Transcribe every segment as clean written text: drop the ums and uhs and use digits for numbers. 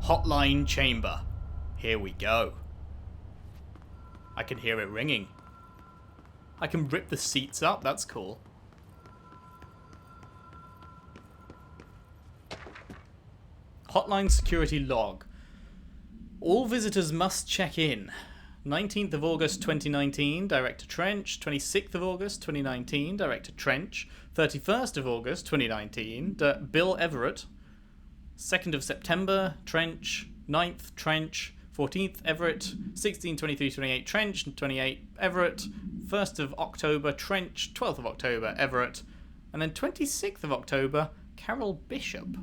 Hotline chamber. Here we go. I can hear it ringing. I can rip the seats up. That's cool. Hotline security log. All visitors must check in. 19th of August 2019, Director Trench. 26th of August 2019, Director Trench. 31st of August 2019, Bill Everett. 2nd of September, Trench. 9th, Trench. 14th, Everett. 16, 23, 28, Trench. 28, Everett. 1st of October, Trench. 12th of October, Everett. And then 26th of October, Carol Bishop.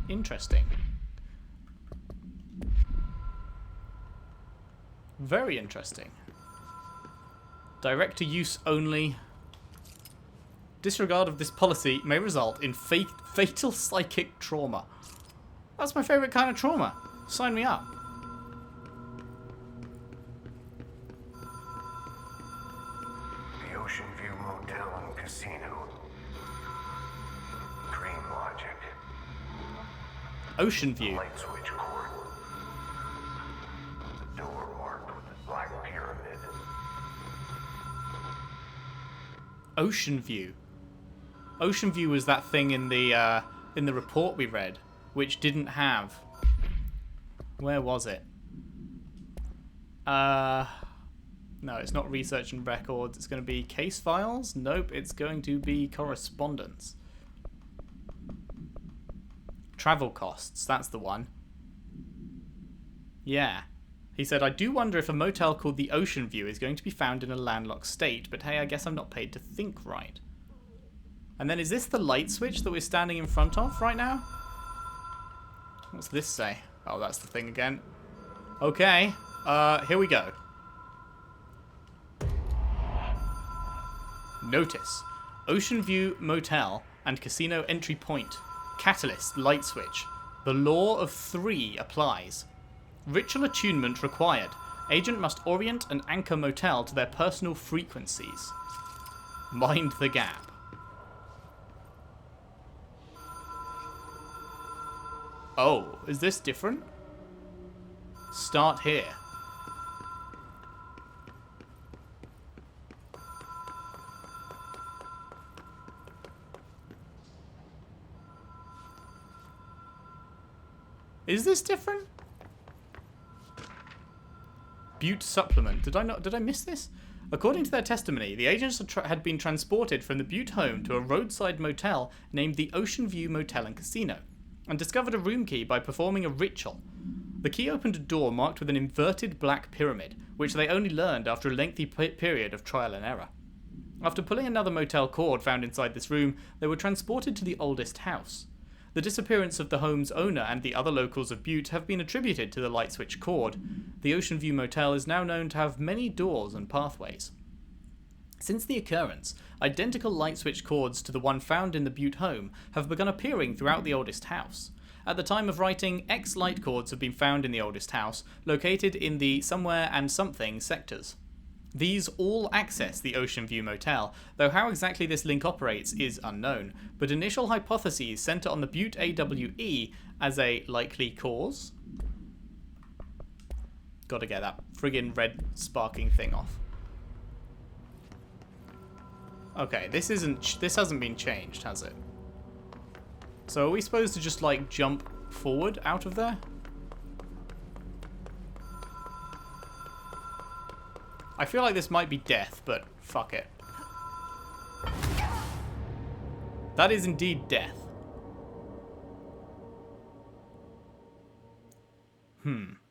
Interesting. Very interesting. Director use only. Disregard of this policy may result in fatal psychic trauma. That's my favourite kind of trauma. Sign me up. The Ocean View Motel and Casino. Dream logic. Ocean View. Light switch cord. The door marked with a black pyramid. Ocean View. Ocean View was that thing in the report we read, which didn't have. Where was it? No, it's not research and records. It's going to be case files. Nope, it's going to be correspondence. Travel costs, that's the one. Yeah. He said, I do wonder if a motel called the Ocean View is going to be found in a landlocked state, but hey, I guess I'm not paid to think right. And then is this the light switch that we're standing in front of right now? What's this say? Oh, that's the thing again. Okay, here we go. Notice. Ocean View Motel and Casino Entry Point. Catalyst, light switch. The law of 3 applies. Ritual attunement required. Agent must orient and anchor motel to their personal frequencies. Mind the gap. Oh, is this different? Start here. Is this different? Butte supplement. Did I miss this? According to their testimony, the agents had been transported from the Butte home to a roadside motel named the Ocean View Motel and Casino, and discovered a room key by performing a ritual. The key opened a door marked with an inverted black pyramid, which they only learned after a lengthy period of trial and error. After pulling another motel cord found inside this room, they were transported to the oldest house. The disappearance of the home's owner and the other locals of Butte have been attributed to the light switch cord. The Ocean View Motel is now known to have many doors and pathways. Since the occurrence, identical light switch cords to the one found in the Butte home have begun appearing throughout the oldest house. At the time of writing, X light cords have been found in the oldest house, located in the somewhere and something sectors. These all access the Ocean View Motel, though how exactly this link operates is unknown, but initial hypotheses center on the Butte AWE as a likely cause. Gotta get that friggin' red sparking thing off. Okay, this hasn't been changed, has it? So are we supposed to just like jump forward out of there? I feel like this might be death, but fuck it. That is indeed death.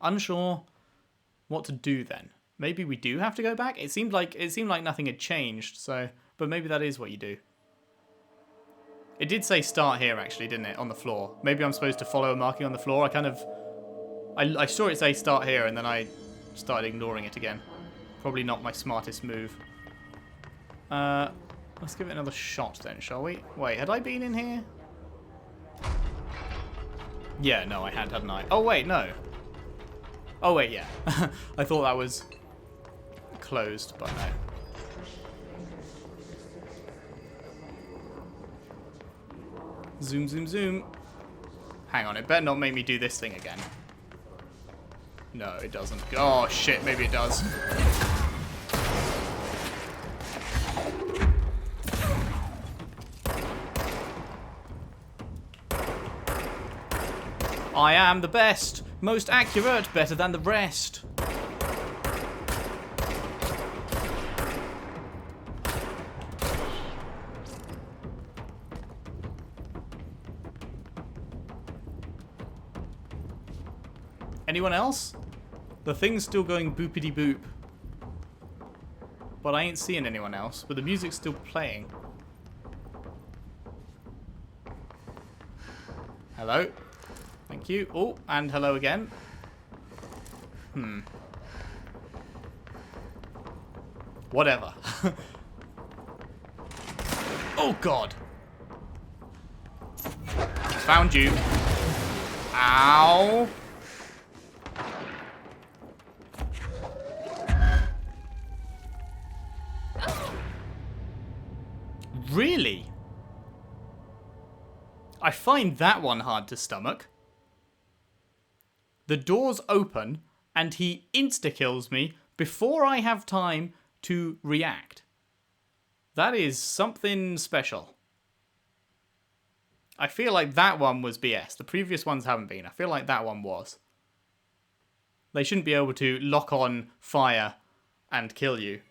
Unsure what to do then. Maybe we do have to go back? It seemed like nothing had changed, so but maybe that is what you do. It did say start here actually, didn't it? On the floor. Maybe I'm supposed to follow a marking on the floor. I saw it say start here and then I started ignoring it again. Probably not my smartest move. Let's give it another shot then, shall we? Wait, had I been in here? Yeah, no, I had, hadn't I? Oh, wait, no. Oh, wait, yeah. I thought that was closed, but no. Zoom, zoom, zoom. Hang on, it better not make me do this thing again. No, it doesn't. Oh, shit, maybe it does. I am the best, most accurate, better than the rest. Anyone else? The thing's still going boopity boop. But I ain't seeing anyone else. But the music's still playing. Hello? Thank you. Oh, and hello again. Whatever. Oh, God. Found you. Ow. Really? I find that one hard to stomach. The doors open and he insta-kills me before I have time to react. That is something special. I feel like that one was BS. The previous ones haven't been. I feel like that one was. They shouldn't be able to lock on fire and kill you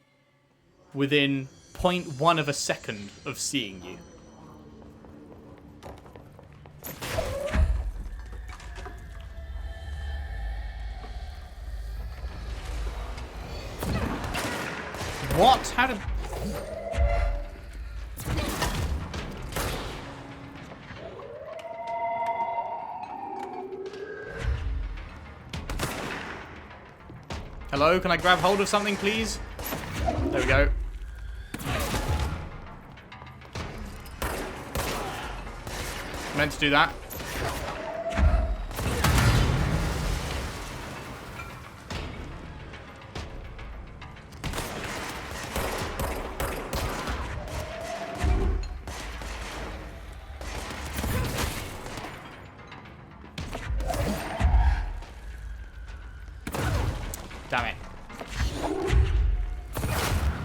within 0.1 of a second of seeing you. What? How did... Hello, can I grab hold of something, please? There we go. Meant to do that. Damn it.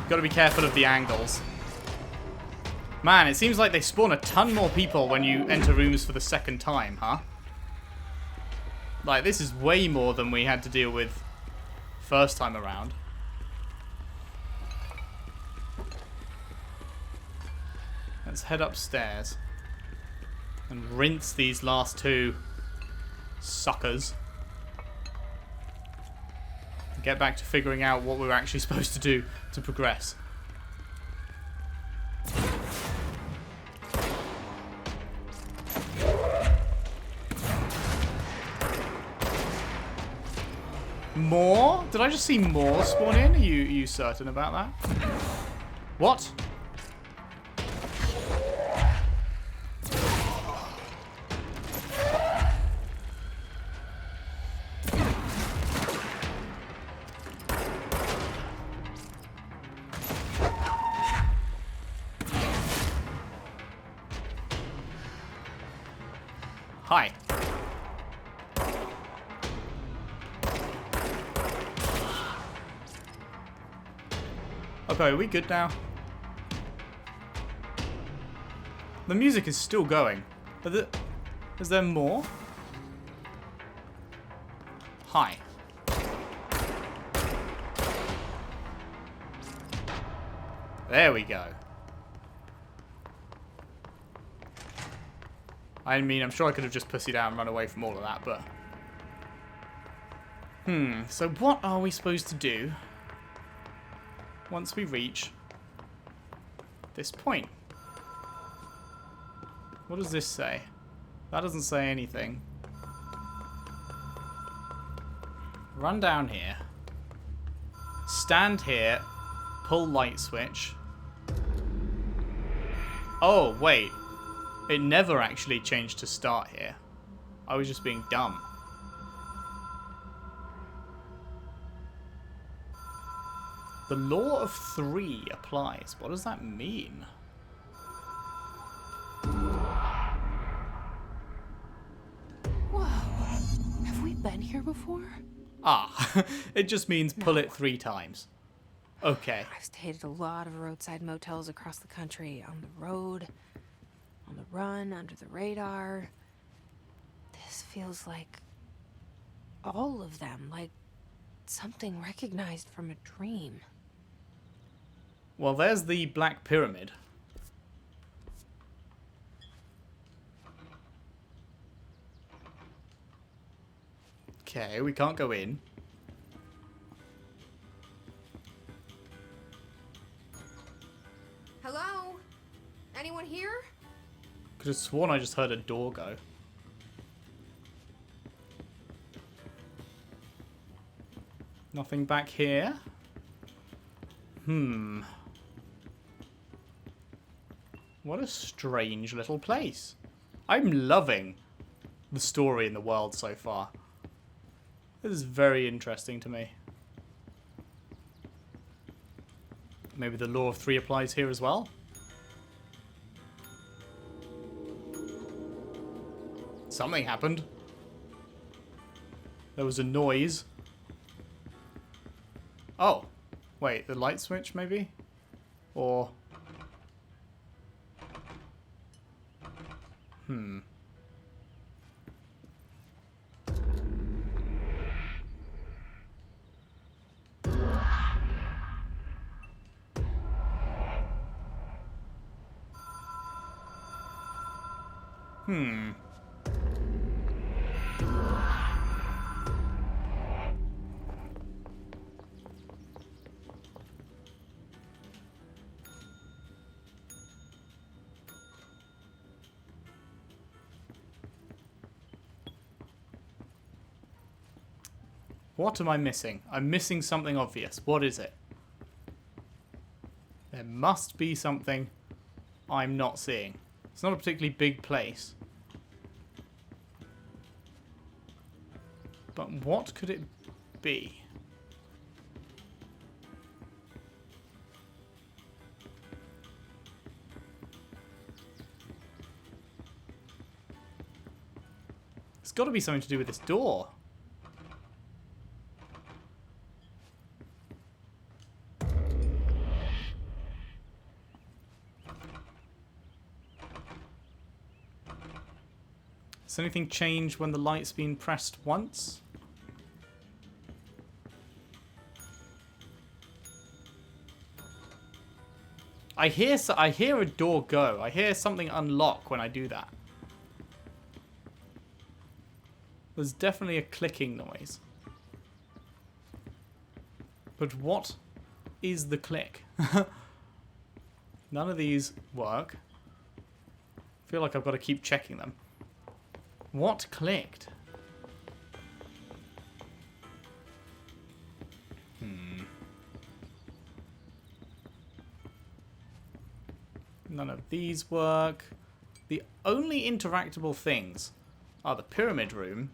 Gotta be careful of the angles. Man, it seems like they spawn a ton more people when you enter rooms for the second time, huh? Like, this is way more than we had to deal with first time around. Let's head upstairs and rinse these last two suckers. And get back to figuring out what we're actually supposed to do to progress. More? Did I just see more spawn in? Are you certain about that? What? Hi. Okay, are we good now? The music is still going. Is there more? Hi. There we go. I mean, I'm sure I could have just pussied out and run away from all of that, but... so what are we supposed to do once we reach this point? What does this say? That doesn't say anything. Run down here. Stand here. Pull light switch. Oh, wait. It never actually changed to start here. I was just being dumb. The law of 3 applies. What does that mean? been here before? Ah, it just means pull it 3 times. Okay. I've stayed at a lot of roadside motels across the country, on the road, on the run, under the radar. This feels like all of them, like something recognized from a dream. Well, there's the Black Pyramid. Okay, we can't go in. Hello? Anyone here? Could have sworn I just heard a door go. Nothing back here. What a strange little place. I'm loving the story in the world so far. This is very interesting to me. Maybe the law of 3 applies here as well? Something happened. There was a noise. Oh. Wait, the light switch maybe? Or... What am I missing? I'm missing something obvious. What is it? There must be something I'm not seeing. It's not a particularly big place. But what could it be? It's got to be something to do with this door. Has anything changed when the light's been pressed once? I hear a door go. I hear something unlock when I do that. There's definitely a clicking noise. But what is the click? None of these work. I feel like I've got to keep checking them. What clicked? None of these work. The only interactable things are the pyramid room,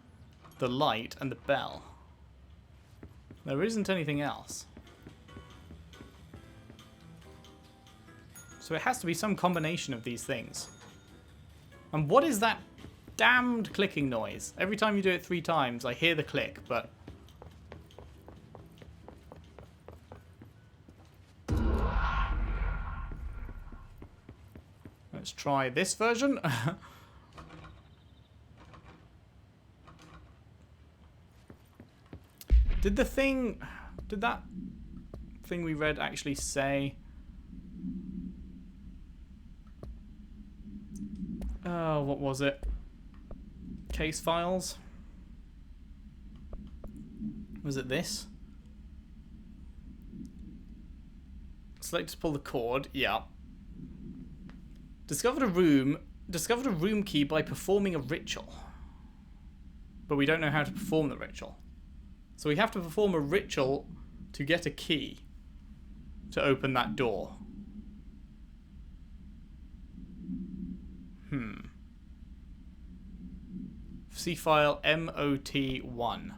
the light, and the bell. There isn't anything else. So it has to be some combination of these things. And what is that damned clicking noise? Every time you do it 3 times, I hear the click, but... Let's try this version. Did that thing we read actually say... Oh, what was it? Case files? Was it this? Select to pull the cord. Yeah. Discovered a room key by performing a ritual. But we don't know how to perform the ritual. So we have to perform a ritual to get a key to open that door. See file MOT1.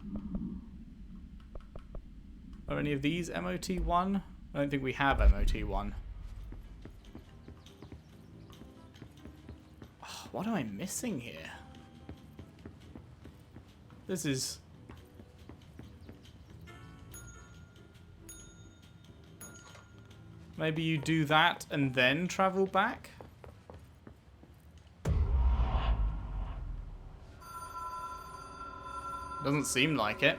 Are any of these MOT1? I don't think we have MOT1. Oh, what am I missing here? This is Maybe you do that and then travel back? Doesn't seem like it.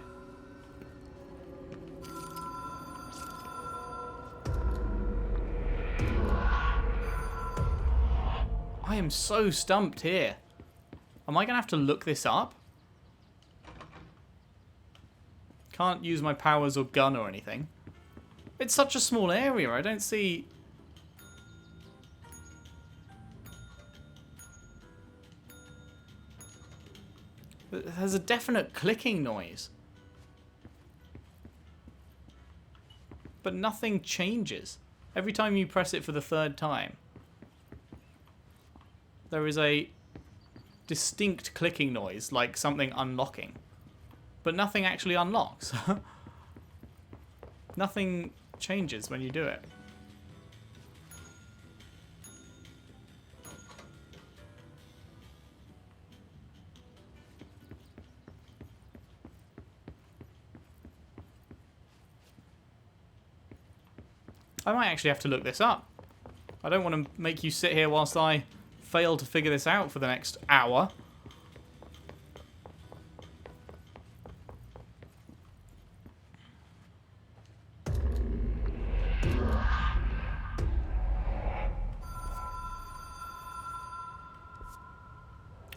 I am so stumped here. Am I going to have to look this up? Can't use my powers or gun or anything. It's such a small area, I don't see... There's a definite clicking noise. But nothing changes. Every time you press it for the third time, there is a distinct clicking noise, like something unlocking. But nothing actually unlocks. Nothing changes when you do it. I might actually have to look this up. I don't want to make you sit here whilst I fail to figure this out for the next hour.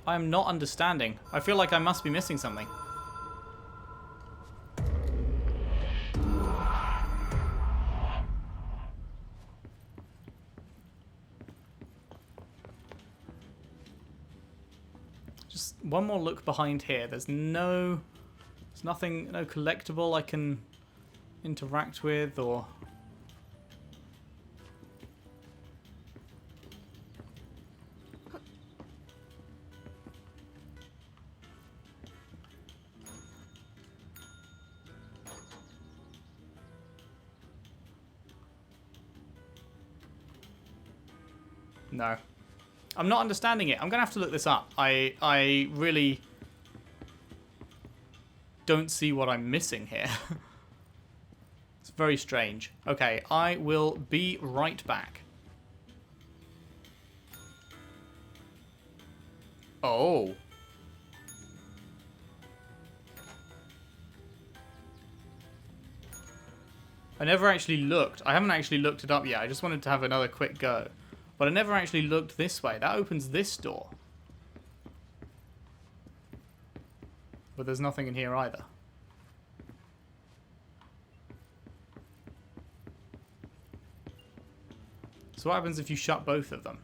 I'm not understanding. I feel like I must be missing something. Just one more look behind here. There's nothing, no collectible I can interact with or... No. I'm not understanding it. I'm going to have to look this up. I really don't see what I'm missing here. It's very strange. Okay, I will be right back. Oh. I never actually looked. I haven't actually looked it up yet. I just wanted to have another quick go. But I never actually looked this way. That opens this door. But there's nothing in here either. So what happens if you shut both of them?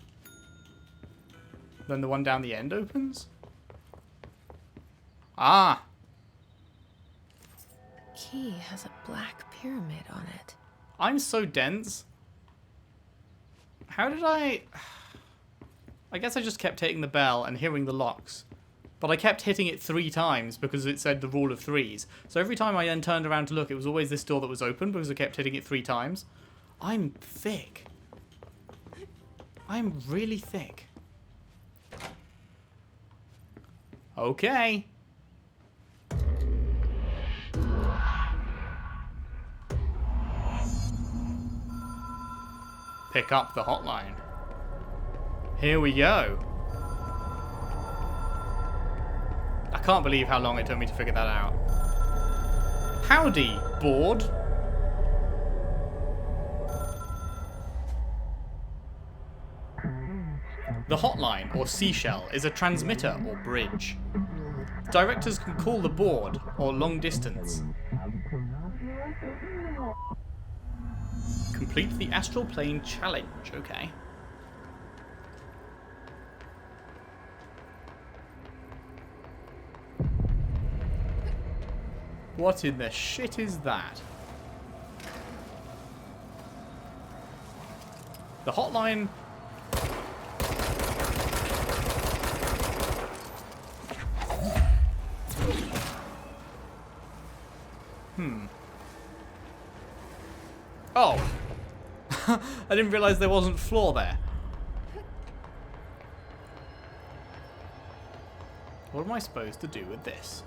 Then the one down the end opens? Ah! Key has a black pyramid on it. I'm so dense. How did I guess I just kept hitting the bell and hearing the locks. But I kept hitting it 3 times because it said the rule of 3s. So every time I then turned around to look, it was always this door that was open because I kept hitting it 3 times. I'm thick. I'm really thick. Okay. Pick up the hotline. Here we go. I can't believe how long it took me to figure that out. Howdy, board. The hotline, or seashell, is a transmitter or bridge. Directors can call the board, or long distance. Complete the astral plane challenge. Okay. What in the shit is that? The hotline... Oh! I didn't realise there wasn't floor there. What am I supposed to do with this?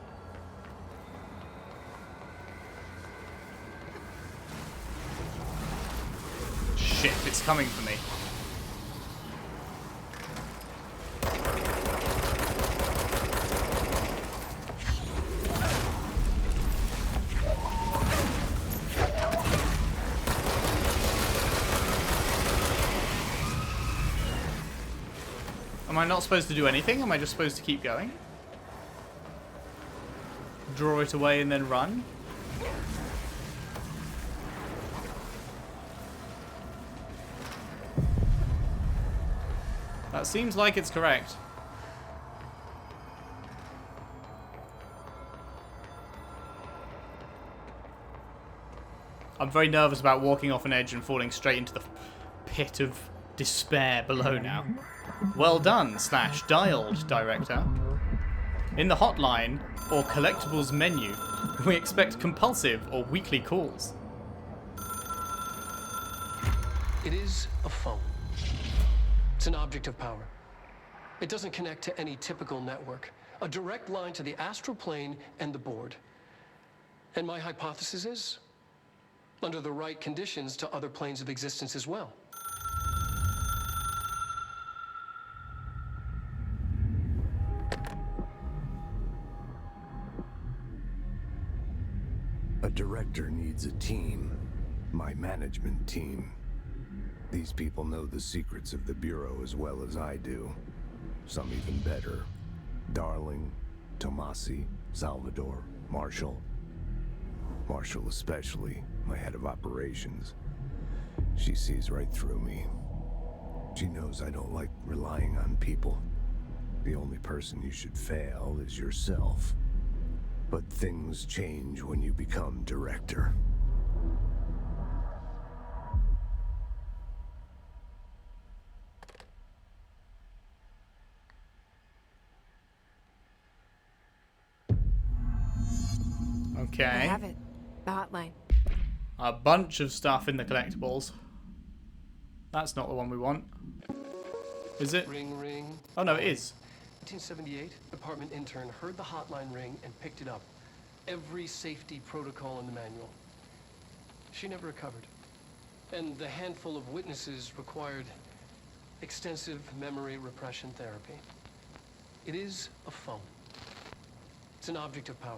Shit. coming for me. Am I not supposed to do anything? Am I just supposed to keep going? Draw it away and then run? That seems like it's correct. I'm very nervous about walking off an edge and falling straight into the pit of despair below now. Well done, / dialed, director. In the hotline or collectibles menu, we expect compulsive or weekly calls. It is a phone. It's an object of power. It doesn't connect to any typical network. A direct line to the astral plane and the board. And my hypothesis is, under the right conditions, to other planes of existence as well. A director needs a team. My management team. These people know the secrets of the Bureau as well as I do. Some even better. Darling, Tomasi, Salvador, Marshall. Marshall especially, my head of operations. She sees right through me. She knows I don't like relying on people. The only person you should fail is yourself. But things change when you become director. Okay. I have it. The hotline. A bunch of stuff in the collectibles. That's not the one we want. Is it? Ring, ring. Oh no, it is. 1978, department intern heard the hotline ring and picked it up. Every safety protocol in the manual. She never recovered. And the handful of witnesses required extensive memory repression therapy. It is a phone. It's an object of power.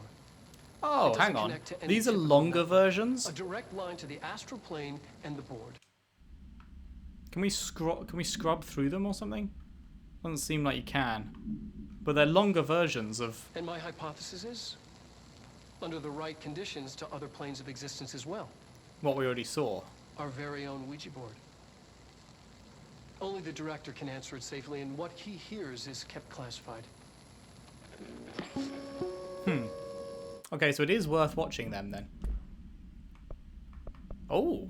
Oh, It doesn't hang on. connect to any These are typical longer network. versions? A direct line to the astral plane and the board. Can we scrub through them or something? Doesn't seem like you can. But they're longer versions of... And my hypothesis is, under the right conditions, to other planes of existence as well. what we already saw. Our very own Ouija board. Only the director can answer it safely, and what he hears is kept classified. Okay, so it is worth watching them then. Oh.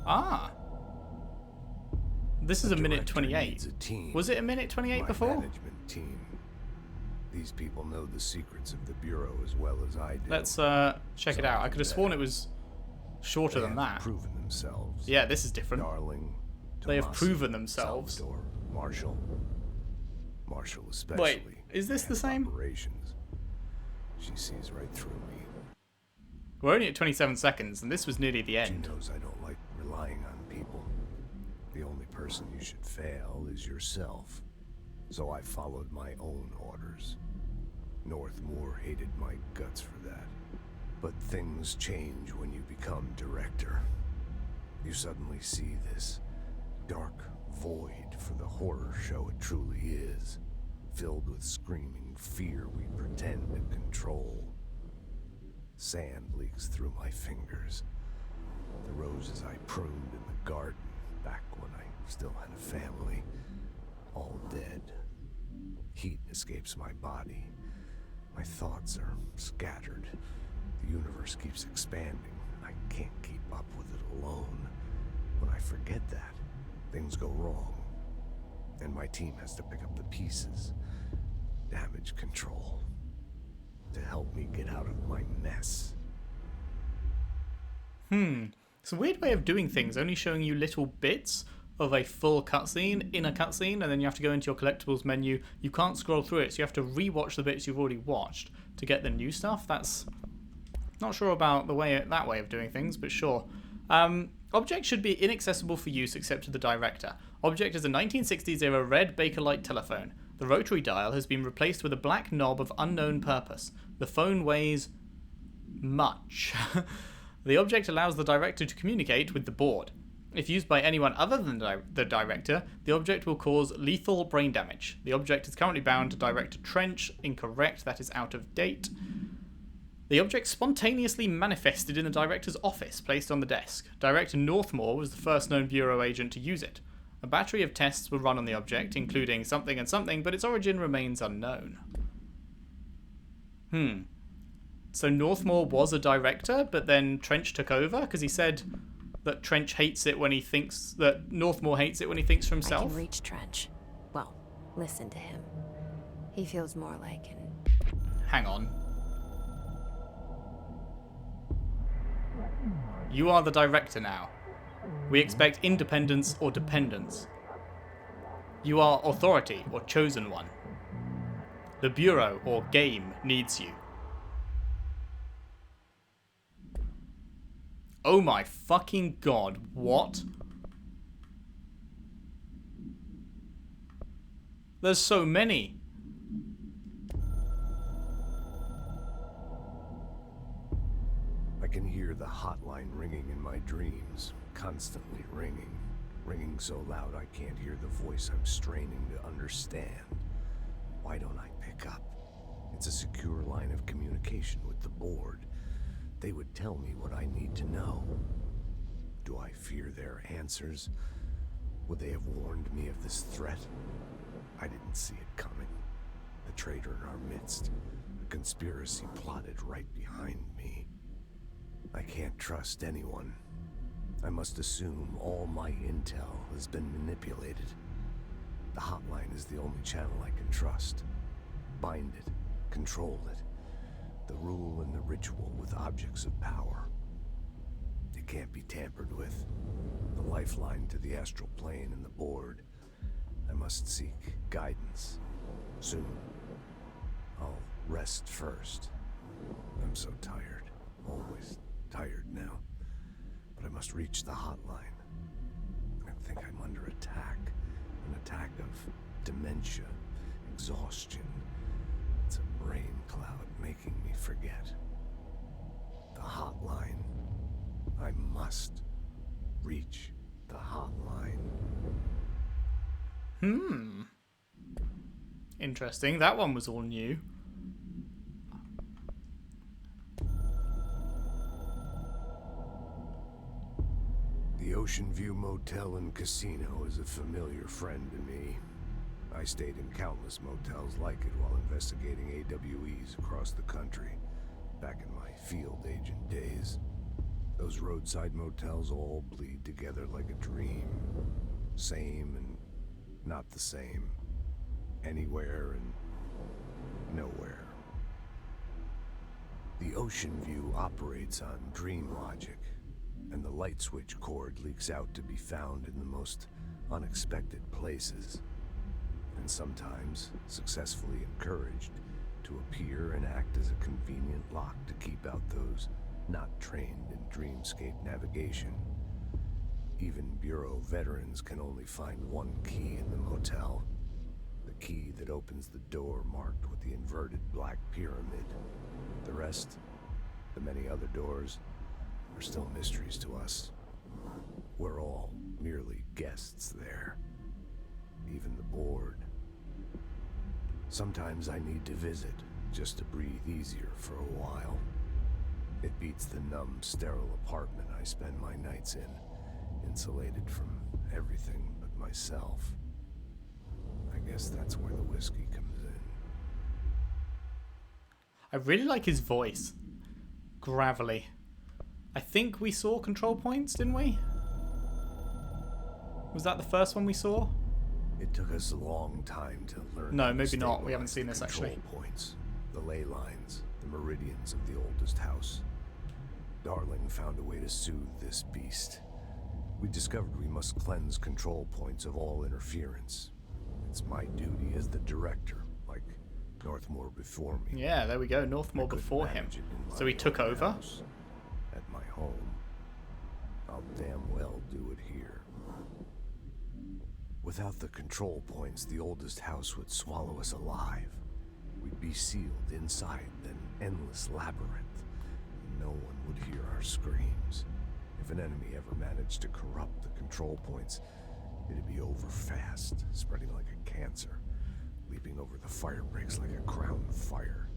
Ah. This is a minute 28. Was it a minute 28 before? Management team. These people know the secrets of the Bureau as well as I do. Let's check it out. I could have sworn it was shorter than that. Proven themselves. Yeah, this is different. Darling, They have Tomasi, proven themselves. Salvador, Marshall especially. Wait, is this the same? Operations. She sees right through me. We're only at 27 seconds, and this was nearly the She end. knows I don't like relying on people. The only person you should fail is yourself. So I followed my own orders. Northmoor hated my guts for that. But things change when you become director. You suddenly see this dark void for the horror show it truly is, filled with screaming fear we pretend to control. Sand leaks through my fingers. The roses I pruned in the garden back when I still had a family, all dead. Heat escapes my body. My thoughts are scattered. The universe keeps expanding. I can't keep up with it alone. When I forget that, things go wrong. And my team has to pick up the pieces. Damage control. To help me get out of my mess. It's a weird way of doing things, only showing you little bits of a full cutscene in a cutscene, and then you have to go into your collectibles menu. You can't scroll through it, so you have to rewatch the bits you've already watched to get the new stuff. That's not sure about that way of doing things, but sure. Object should be inaccessible for use except to the director. Object is a 1960s-era red Bakelite telephone. The rotary dial has been replaced with a black knob of unknown purpose. The phone weighs much. The object allows the director to communicate with the board. If used by anyone other than the director, the object will cause lethal brain damage. The object is currently bound to Director Trench. Incorrect, that is out of date. The object spontaneously manifested in the director's office, placed on the desk. Director Northmore was the first known Bureau agent to use it. A battery of tests were run on the object, including something and something, but its origin remains unknown. So Northmore was a director, but then Trench took over? Because he said that Trench hates it when he thinks... that Northmore hates it when he thinks for I himself? can reach Trench. Well, listen to him. He feels more like an... Hang on. You are the director now. We expect independence or dependence. You are authority or chosen one. The Bureau or game needs you. Oh my fucking god, what? There's so many. I can hear the hotline ringing in my dreams, constantly ringing. Ringing so loud I can't hear the voice I'm straining to understand. Why don't I pick up? It's a secure line of communication with the board. They would tell me what I need to know. Do I fear their answers? Would they have warned me of this threat? I didn't see it coming. The traitor in our midst. A conspiracy plotted right behind me. I can't trust anyone. I must assume all my intel has been manipulated. The hotline is the only channel I can trust. Bind it, control it. The rule and the ritual with objects of power. It can't be tampered with. The lifeline to the astral plane and the board. I must seek guidance. Soon. I'll rest first. I'm so tired. Always tired now. But I must reach the hotline. I think I'm under attack. An attack of dementia, exhaustion. It's a brain cloud making me forget. The hotline. I must reach the hotline. Interesting. That one was all new. The Ocean View Motel and Casino is a familiar friend to me. I stayed in countless motels like it while investigating AWEs across the country, back in my field agent days. Those roadside motels all bleed together like a dream. Same and not the same. Anywhere and nowhere. The Ocean View operates on dream logic, and the light switch cord leaks out to be found in the most unexpected places, and sometimes successfully encouraged to appear and act as a convenient lock to keep out those not trained in dreamscape navigation. Even Bureau veterans can only find one key in the motel. The key that opens the door marked with the inverted black pyramid. The rest, the many other doors, are still mysteries to us. We're all merely guests there. Even the board. Sometimes I need to visit, just to breathe easier for a while. It beats the numb, sterile apartment I spend my nights in, insulated from everything but myself. I guess that's where the whiskey comes in. I really like his voice. Gravelly. I think we saw control points, didn't we? Was that the first one we saw? It took us a long time to learn. No, maybe not. We haven't seen this actually. Control points, the ley lines, the meridians of the oldest house. Darling found a way to soothe this beast. We discovered we must cleanse control points of all interference. It's my duty as the director, like Northmore before me. Yeah, there we go. Northmore before him. So he took over. At my home. I'll damn well do it here. Without the control points, the oldest house would swallow us alive. We'd be sealed inside an endless labyrinth. No one would hear our screams. If an enemy ever managed to corrupt the control points, it'd be over fast, spreading like a cancer, leaping over the fire breaks like a crown of fire.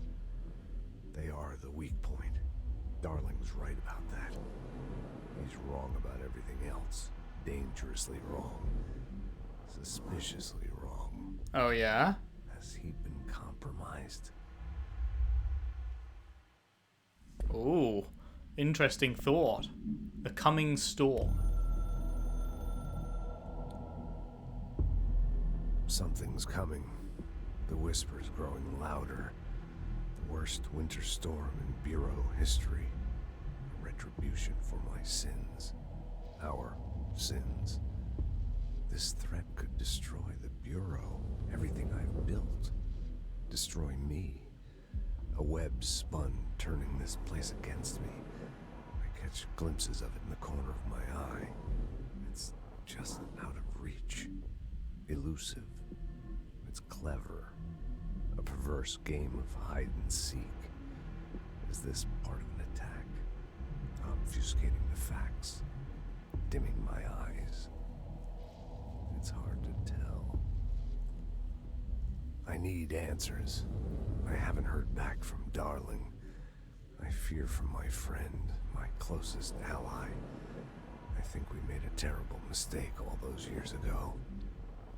They are the weak point. Darling's right about that. He's wrong about everything else. Dangerously wrong. Suspiciously wrong. Oh, yeah? Has he been compromised? Ooh, interesting thought. The coming storm. Something's coming. The whispers growing louder. The worst winter storm in Bureau history. Retribution for my sins. Our sins. This threat could destroy the Bureau, everything I've built. Destroy me. A web spun, turning this place against me. I catch glimpses of it in the corner of my eye. It's just out of reach. Elusive. It's clever. A perverse game of hide and seek. Is this part of an attack? Obfuscating the facts. Dimming my eyes. It's hard to tell. I need answers. I haven't heard back from Darling. I fear for my friend, my closest ally. I think we made a terrible mistake all those years ago.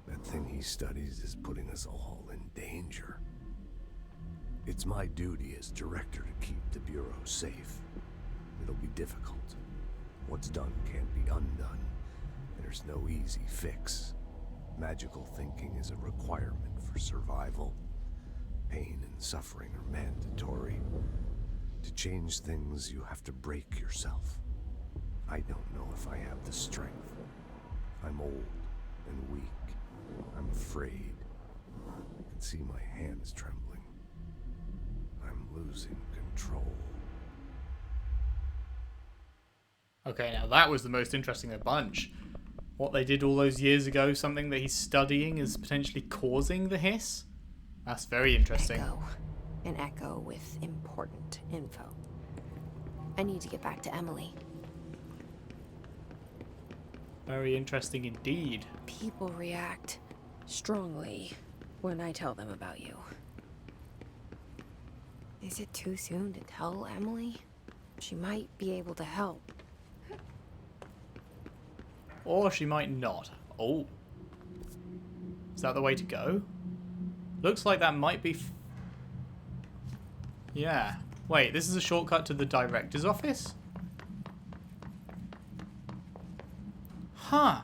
That thing he studies is putting us all in danger. It's my duty as director to keep the Bureau safe. It'll be difficult. What's done can't be undone. There's no easy fix. Magical thinking is a requirement for survival. Pain and suffering are mandatory. To change things, you have to break yourself. I don't know if I have the strength. I'm old and weak. I'm afraid. I can see my hands trembling. I'm losing control. Okay, now that was the most interesting of the bunch. What they did all those years ago, something that he's studying is potentially causing the hiss? That's very interesting. Echo. An echo with important info. I need to get back to Emily. Very interesting indeed. People react strongly when I tell them about you. Is it too soon to tell Emily? She might be able to help. Or she might not. Oh. Is that the way to go? Looks like that might be... yeah. Wait, this is a shortcut to the director's office? Huh.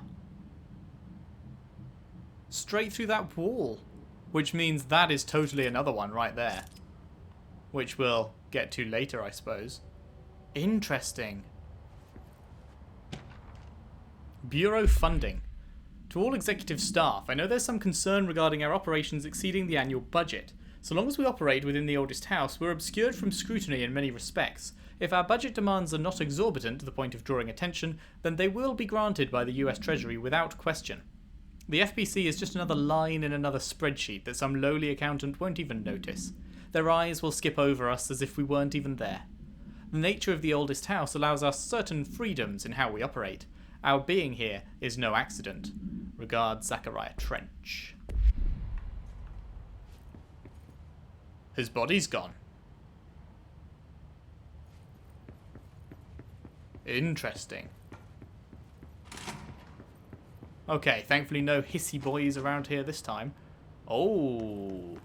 Straight through that wall. Which means that is totally another one right there. Which we'll get to later, I suppose. Interesting. Bureau funding. To all executive staff, I know there's some concern regarding our operations exceeding the annual budget. So long as we operate within the oldest house, we're obscured from scrutiny in many respects. If our budget demands are not exorbitant to the point of drawing attention, then they will be granted by the US Treasury without question. The FBC is just another line in another spreadsheet that some lowly accountant won't even notice. Their eyes will skip over us as if we weren't even there. The nature of the oldest house allows us certain freedoms in how we operate. Our being here is no accident. Regards, Zachariah Trench. His body's gone. Interesting. Okay, thankfully no hissy boys around here this time. Oh.